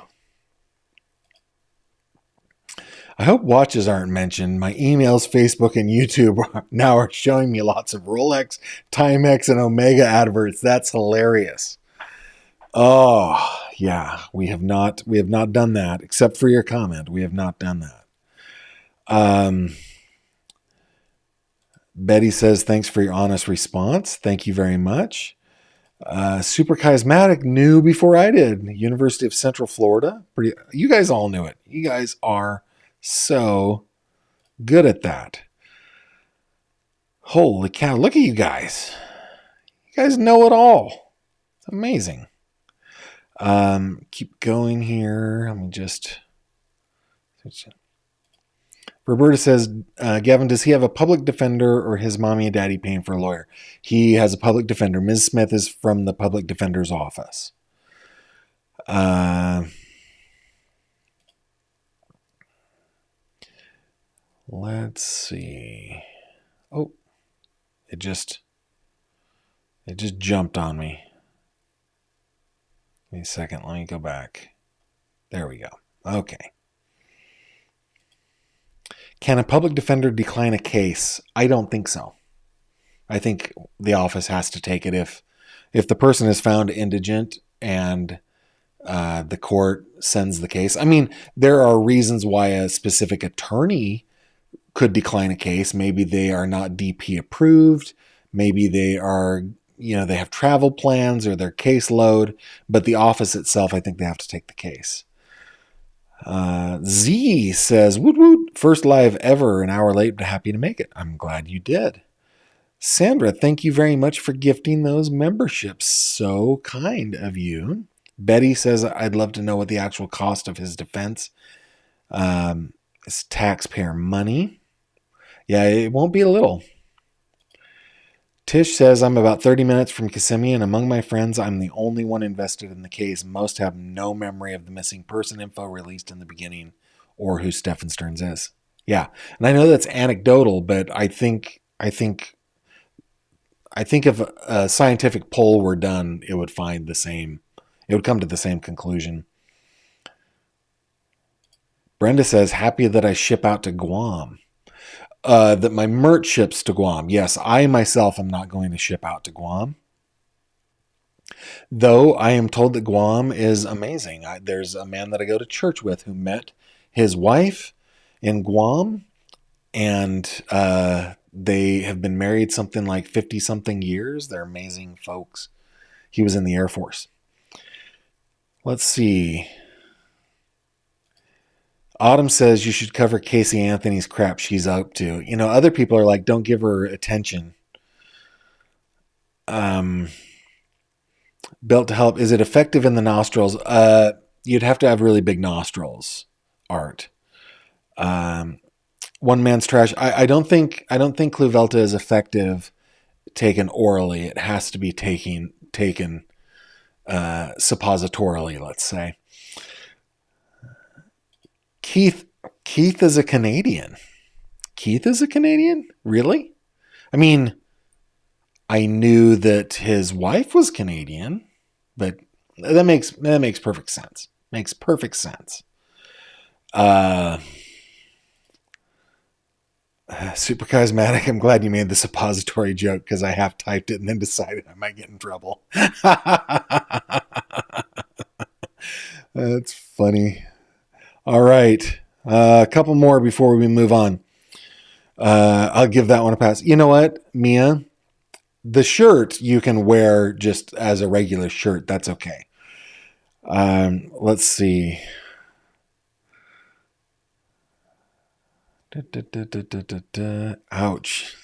I hope watches aren't mentioned. My emails, Facebook, and YouTube now are showing me lots of Rolex, Timex, and Omega adverts. That's hilarious. Oh, yeah. We have not done that, except for your comment. We have not done that. Betty says, thanks for your honest response. Thank you very much. Super Charismatic knew before I did. University of Central Florida. You guys all knew it. You guys are so good at that. Holy cow. Look at you guys. You guys know it all. It's amazing. Keep going here. Let me just... Roberta says, Gavin, does he have a public defender or his mommy and daddy paying for a lawyer? He has a public defender. Ms. Smith is from the public defender's office. Let's see. Oh, it just jumped on me. Give me a second. Let me go back. There we go. Okay. Can a public defender decline a case? I don't think so. I think the office has to take it if the person is found indigent and the court sends the case. I mean, there are reasons why a specific attorney could decline a case. Maybe they are not DP approved. Maybe they are, they have travel plans or their caseload, but the office itself, I think they have to take the case. Z says, woot woot, first live ever, an hour late, but happy to make it. I'm glad you did. Sandra, thank you very much for gifting those memberships. So kind of you. Betty says, I'd love to know what the actual cost of his defense is. Taxpayer money. Yeah, it won't be a little. Tish says, I'm about 30 minutes from Kissimmee, and among my friends, I'm the only one invested in the case. Most have no memory of the missing person info released in the beginning or who Stephen Stearns is. Yeah, and I know that's anecdotal, but I think if a scientific poll were done, it would come to the same conclusion. Brenda says, happy that I ship out to Guam. That my merch ships to Guam. Yes, I myself am not going to ship out to Guam. Though I am told that Guam is amazing. There's a man that I go to church with who met his wife in Guam, and they have been married something like 50-something years. They're amazing folks. He was in the Air Force. Let's see. Autumn says you should cover Casey Anthony's crap she's up to. Other people are like, don't give her attention. Built to help. Is it effective in the nostrils? You'd have to have really big nostrils, Art. One man's trash. I don't think Kluvelta is effective taken orally. It has to be taken suppositorily, let's say. Keith is a Canadian. Keith is a Canadian? Really? I mean, I knew that his wife was Canadian, but that makes perfect sense. Makes perfect sense. Super charismatic. I'm glad you made the suppository joke because I half typed it and then decided I might get in trouble. That's funny. All right. A couple more before we move on. I'll give that one a pass. You know what, Mia? The shirt you can wear just as a regular shirt. That's okay. Let's see. Ouch.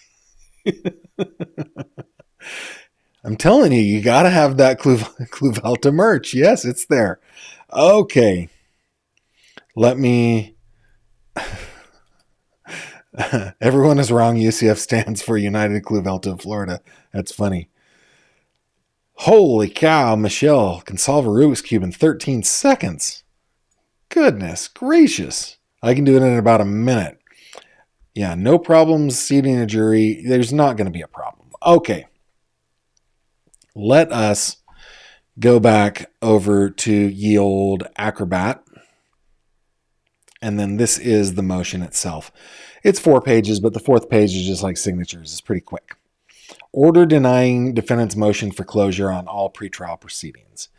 I'm telling you, you got to have that Kluvelta merch. Yes, it's there. Okay. Let me... Everyone is wrong. UCF stands for United Kluvelta of Florida. That's funny. Holy cow, Michelle can solve a Rubik's Cube in 13 seconds. Goodness gracious. I can do it in about a minute. Yeah, no problems seating a jury. There's not going to be a problem. Okay. Let us go back over to ye old Acrobat. And then this is the motion itself. It's 4 pages, but the 4th page is just like signatures. It's pretty quick. Order denying defendant's motion for closure on all pretrial proceedings.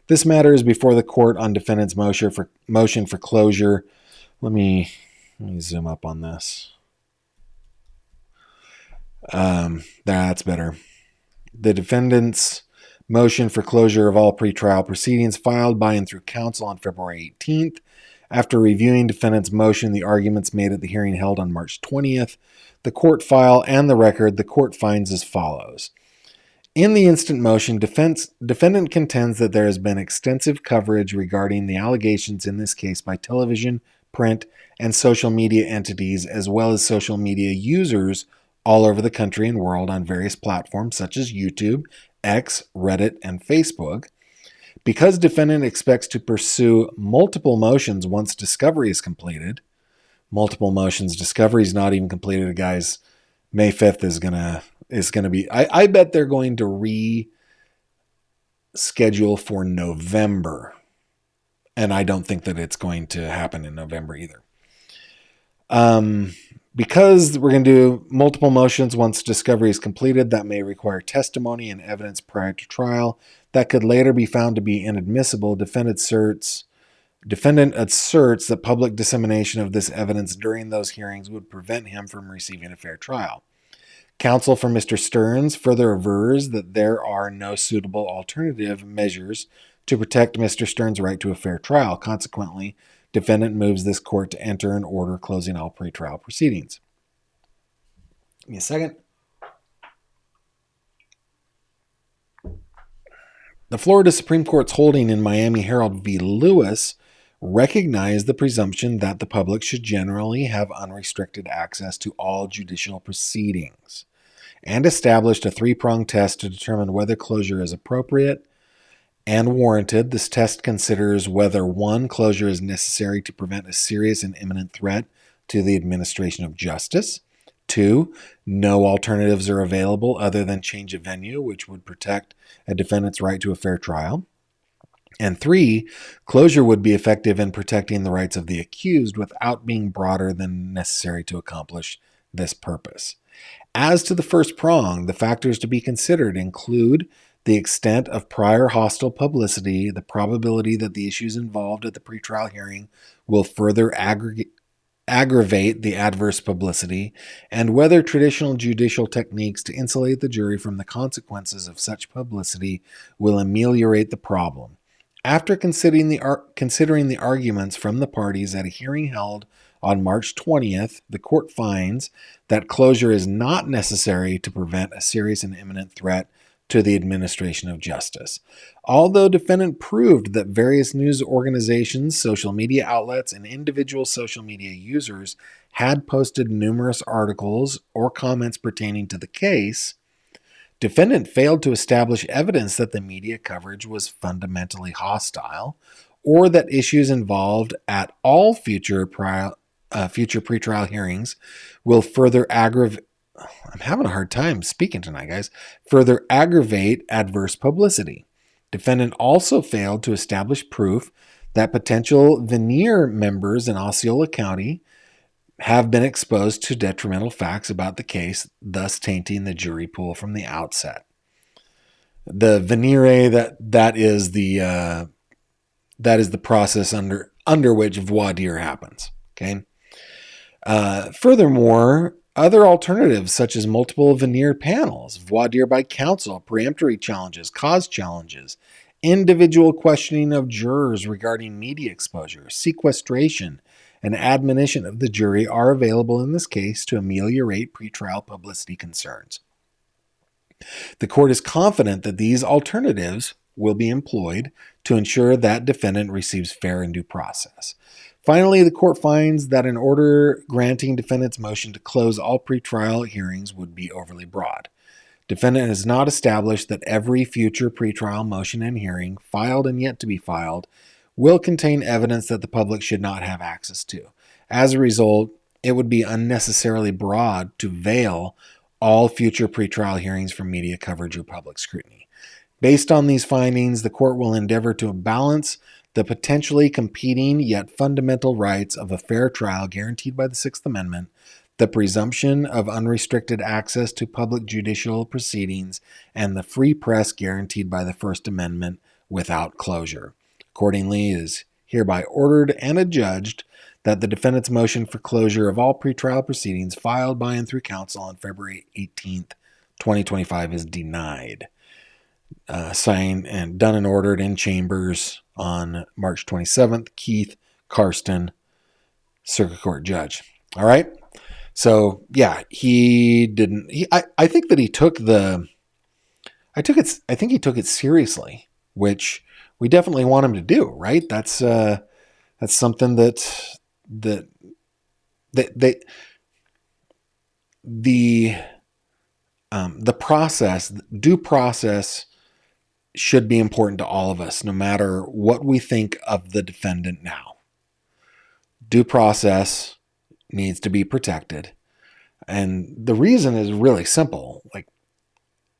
This matter is before the court on defendant's motion for closure. Let me zoom up on this. That's better. The defendant's motion for closure of all pretrial proceedings filed by and through counsel on February 18th. After reviewing defendant's motion, the arguments made at the hearing held on March 20th, the court file, and the record, the court finds as follows. In the instant motion, defendant contends that there has been extensive coverage regarding the allegations in this case by television, print, and social media entities, as well as social media users all over the country and world on various platforms such as YouTube, X, Reddit, and Facebook. Because defendant expects to pursue multiple motions once discovery is completed, multiple motions, discovery is not even completed, guys. May 5th is gonna be. I bet they're going to reschedule for November, and I don't think that it's going to happen in November either. Because we're going to do multiple motions once discovery is completed, that may require testimony and evidence prior to trial that could later be found to be inadmissible. Defendant asserts that public dissemination of this evidence during those hearings would prevent him from receiving a fair trial. Counsel for Mr. Stearns further avers that there are no suitable alternative measures to protect Mr. Stearns' right to a fair trial. Consequently, defendant moves this court to enter an order closing all pretrial proceedings. Give me a second. The Florida Supreme Court's holding in Miami Herald v. Lewis recognized the presumption that the public should generally have unrestricted access to all judicial proceedings and established a 3-pronged test to determine whether closure is appropriate and warranted. This test considers whether 1, closure is necessary to prevent a serious and imminent threat to the administration of justice. 2, no alternatives are available other than change of venue, which would protect a defendant's right to a fair trial. And 3, closure would be effective in protecting the rights of the accused without being broader than necessary to accomplish this purpose. As to the first prong, the factors to be considered include the extent of prior hostile publicity, the probability that the issues involved at the pretrial hearing will further aggravate the adverse publicity, and whether traditional judicial techniques to insulate the jury from the consequences of such publicity will ameliorate the problem. After considering the arguments from the parties at a hearing held on March 20th, the court finds that closure is not necessary to prevent a serious and imminent threat to the administration of justice. Although defendant proved that various news organizations, social media outlets, and individual social media users had posted numerous articles or comments pertaining to the case, defendant failed to establish evidence that the media coverage was fundamentally hostile or that issues involved at all future pretrial hearings will further aggravate. I'm having a hard time speaking tonight, guys. Further aggravate adverse publicity. Defendant also failed to establish proof that potential veneer members in Osceola County have been exposed to detrimental facts about the case, thus tainting the jury pool from the outset. The venire that is the process under which voir dire happens. Okay. Furthermore, other alternatives such as multiple veneer panels, voir dire by counsel, preemptory challenges, cause challenges, individual questioning of jurors regarding media exposure, sequestration, and admonition of the jury are available in this case to ameliorate pretrial publicity concerns. The court is confident that these alternatives will be employed to ensure that defendant receives fair and due process. Finally, the court finds that an order granting defendant's motion to close all pretrial hearings would be overly broad. Defendant has not established that every future pretrial motion and hearing, filed and yet to be filed, will contain evidence that the public should not have access to. As a result, it would be unnecessarily broad to veil all future pretrial hearings from media coverage or public scrutiny. Based on these findings, the court will endeavor to balance the potentially competing yet fundamental rights of a fair trial guaranteed by the Sixth Amendment, the presumption of unrestricted access to public judicial proceedings, and the free press guaranteed by the First Amendment without closure. Accordingly, it is hereby ordered and adjudged that the defendant's motion for closure of all pretrial proceedings filed by and through counsel on February 18th, 2025 is denied. Signed and done and ordered in chambers on March 27th, Keith Karsten, Circuit Court Judge. All right. So yeah, he didn't. I think that he took the. I think he took it seriously, which we definitely want him to do. Right. That's something that the process, due process, should be important to all of us, no matter what we think of the defendant now. Due process needs to be protected. And the reason is really simple. Like,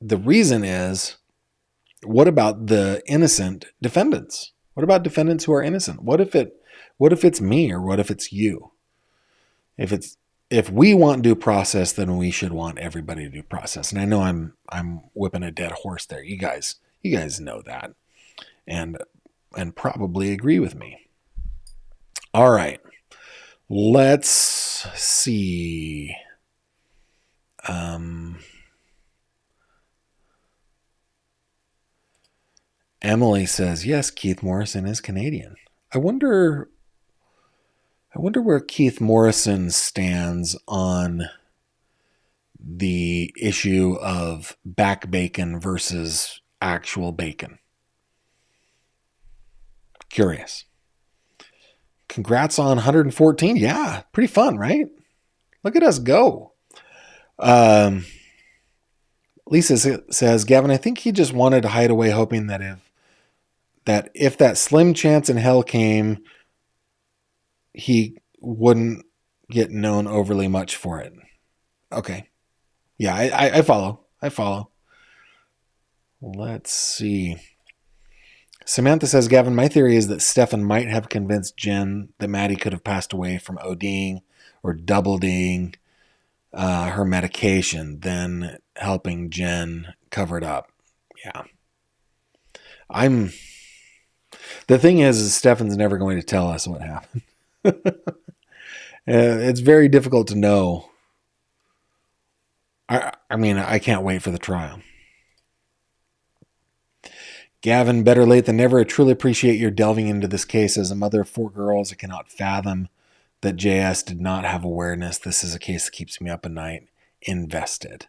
the reason is, what about the innocent defendants? What about defendants who are innocent? What if it's me, or what if it's you? If we want due process, then we should want everybody to due process. And I know I'm whipping a dead horse there. You guys know that, and probably agree with me. All right, let's see. Emily says, yes, Keith Morrison is Canadian. I wonder where Keith Morrison stands on the issue of back bacon versus actual bacon. Curious. Congrats on 114. Yeah, pretty fun, right? Look at us go. Lisa says, Gavin, I think he just wanted to hide away, hoping that if that slim chance in hell came, he wouldn't get known overly much for it. Okay. Yeah, I follow. Let's see. Samantha says, Gavin, my theory is that Stefan might have convinced Jen that Maddie could have passed away from ODing or double Ding her medication, then helping Jen cover it up. Yeah. The thing is Stefan's never going to tell us what happened. It's very difficult to know. I mean, I can't wait for the trial. Gavin, better late than never. I truly appreciate your delving into this case. As a mother of 4 girls, I cannot fathom that JS did not have awareness. This is a case that keeps me up at night, invested.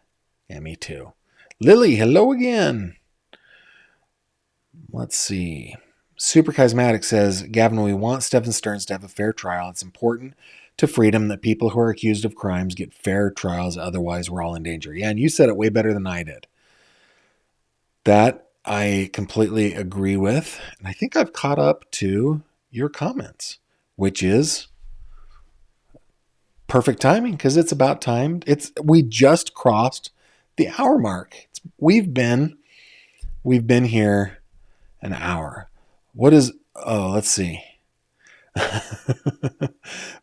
Yeah, me too. Lily, hello again. Let's see. Super Charismatic says, Gavin, we want Stephen Stearns to have a fair trial. It's important to freedom that people who are accused of crimes get fair trials. Otherwise, we're all in danger. Yeah, and you said it way better than I did. That I completely agree with. And I think I've caught up to your comments, which is perfect timing because it's about time. We just crossed the hour mark. We've been here an hour. Let's see.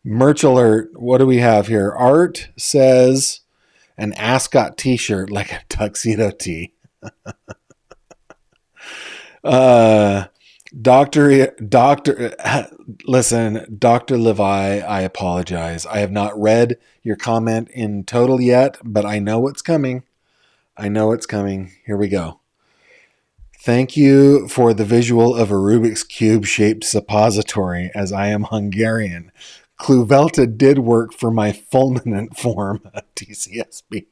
Merch alert. What do we have here? Art says an ascot t-shirt like a tuxedo tee. Listen, Dr. Levi, I apologize. I have not read your comment in total yet, but I know what's coming. Here we go. Thank you for the visual of a Rubik's Cube shaped suppository, as I am Hungarian. Cluvelta did work for my fulminant form of TCSB.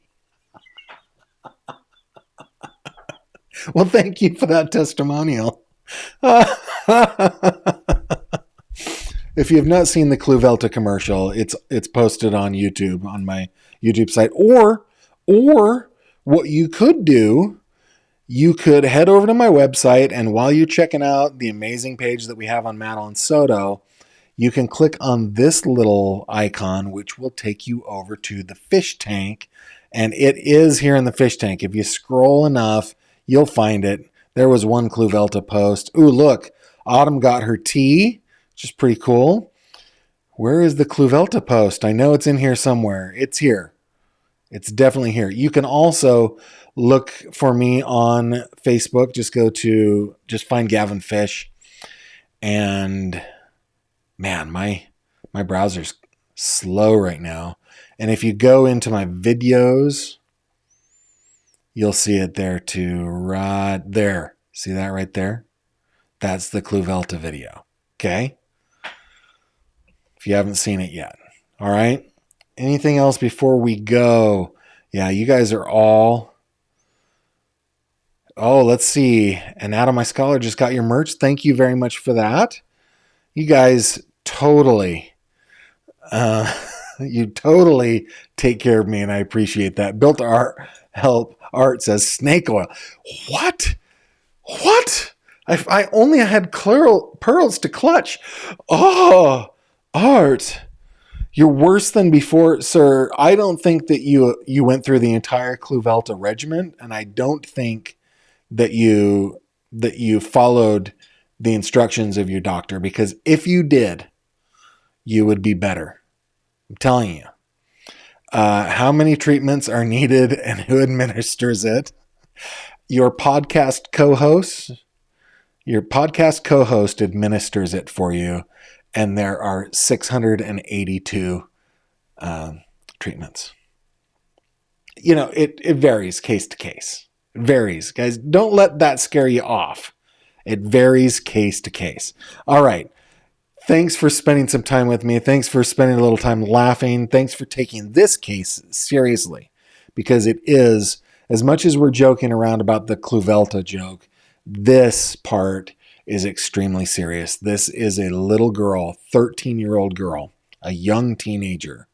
Well, thank you for that testimonial. If you have not seen the Cluvelta commercial, it's posted on YouTube, on my YouTube site. Or what you could do, you could head over to my website, and while you're checking out the amazing page that we have on Madeline Soto, you can click on this little icon, which will take you over to the fish tank. And it is here in the fish tank. If you scroll enough, you'll find it. There was one Cluvelta post. Ooh, look, Autumn got her tea, which is pretty cool. Where is the Cluvelta post? I know it's in here somewhere. It's here. It's definitely here. You can also look for me on Facebook. Just find Gavin Fish. And man, my browser's slow right now. And if you go into my videos, you'll see it there too, right there. See that right there? That's the Cluvelta video. Okay? If you haven't seen it yet. All right? Anything else before we go? Yeah, you guys are all... Oh, let's see. And Adam, my scholar, just got your merch. Thank you very much for that. You guys totally... you totally take care of me, and I appreciate that. Built Art Help Art says snake oil. What? I only had pearls to clutch. Oh, Art, you're worse than before, sir. I don't think that you went through the entire Cluvelta regimen, and I don't think that you followed the instructions of your doctor, because if you did, you would be better. I'm telling you. How many treatments are needed and who administers it? Your podcast co-host administers it for you, and there are 682 treatments. You know, it varies case to case. It varies, guys. Don't let that scare you off. It varies case to case. All right. Thanks for spending some time with me. Thanks for spending a little time laughing. Thanks for taking this case seriously, because it is, as much as we're joking around about the Cluvelta joke, this part is extremely serious. This is a little girl, 13-year-old girl, a young teenager,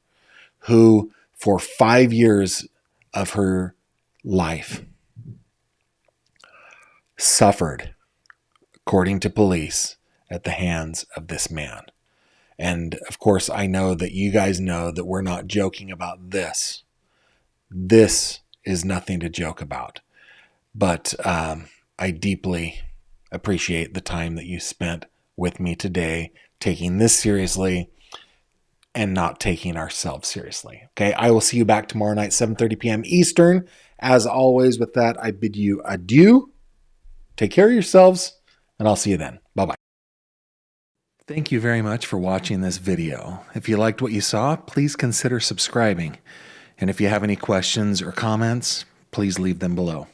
who for 5 years of her life suffered, according to police, at the hands of this man. And of course, I know that you guys know that we're not joking about this. This is nothing to joke about. But I deeply appreciate the time that you spent with me today, taking this seriously and not taking ourselves seriously. Okay, I will see you back tomorrow night, 7:30 p.m. Eastern. As always, with that, I bid you adieu. Take care of yourselves, and I'll see you then. Bye-bye. Thank you very much for watching this video. If you liked what you saw, please consider subscribing. And if you have any questions or comments, please leave them below.